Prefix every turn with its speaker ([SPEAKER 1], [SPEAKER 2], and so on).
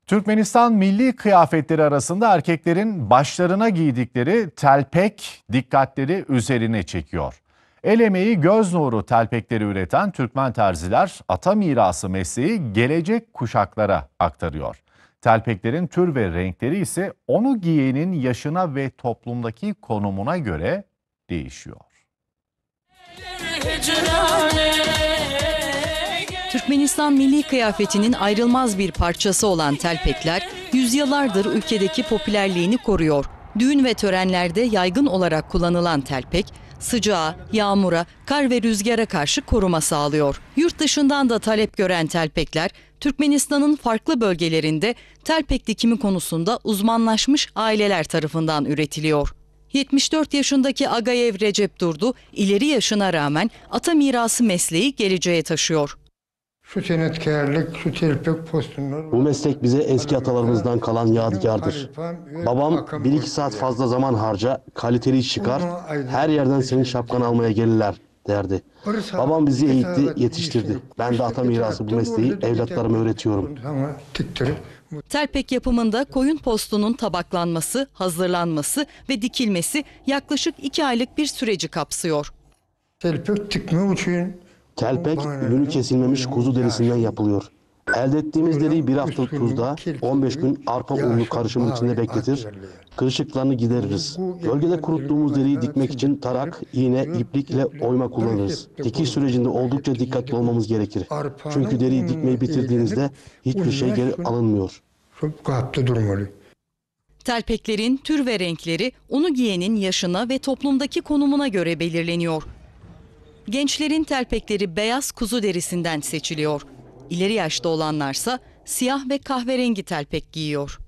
[SPEAKER 1] Türkmenistan milli kıyafetleri arasında erkeklerin başlarına giydikleri telpek dikkatleri üzerine çekiyor. El emeği göz nuru telpekleri üreten Türkmen terziler ata mirası mesleği gelecek kuşaklara aktarıyor. Telpeklerin tür ve renkleri ise onu giyenin yaşına ve toplumdaki konumuna göre değişiyor.
[SPEAKER 2] Türkmenistan milli kıyafetinin ayrılmaz bir parçası olan telpekler, yüzyıllardır ülkedeki popülerliğini koruyor. Düğün ve törenlerde yaygın olarak kullanılan telpek, sıcağa, yağmura, kar ve rüzgara karşı koruma sağlıyor. Yurt dışından da talep gören telpekler, Türkmenistan'ın farklı bölgelerinde telpek dikimi konusunda uzmanlaşmış aileler tarafından üretiliyor. 74 yaşındaki Agayev Recep Durdu, ileri yaşına rağmen ata mirası mesleği geleceğe taşıyor.
[SPEAKER 3] Şu senetkarlık, şu telpek postunlar...
[SPEAKER 4] Bu meslek bize eski atalarımızdan kalan yadigardır. Babam 1-2 saat fazla zaman harca, kaliteli iş çıkar, her yerden senin şapkanı almaya gelirler derdi. Babam bizi eğitti, yetiştirdi. Ben de ata mirası bu mesleği evlatlarıma öğretiyorum.
[SPEAKER 2] Telpek yapımında koyun postunun tabaklanması, hazırlanması ve dikilmesi yaklaşık 2 aylık bir süreci kapsıyor.
[SPEAKER 3] Telpek dikme için...
[SPEAKER 4] Telpek, yünü kesilmemiş kuzu derisinden yapılıyor. Elde ettiğimiz deriyi bir hafta tuzda, 15 gün arpa unlu karışımın içinde bekletir, kırışıklarını gideririz. Gölgede kuruttuğumuz deriyi dikmek için tarak, iğne, iplik ile oyma kullanırız. Dikiş sürecinde oldukça dikkatli olmamız gerekir. Çünkü deriyi dikmeyi bitirdiğinizde hiçbir şey geri alınmıyor.
[SPEAKER 3] Çok katlı durmalı.
[SPEAKER 2] Telpeklerin tür ve renkleri onu giyenin yaşına ve toplumdaki konumuna göre belirleniyor. Gençlerin telpekleri beyaz kuzu derisinden seçiliyor. İleri yaşta olanlarsa siyah ve kahverengi telpek giyiyor.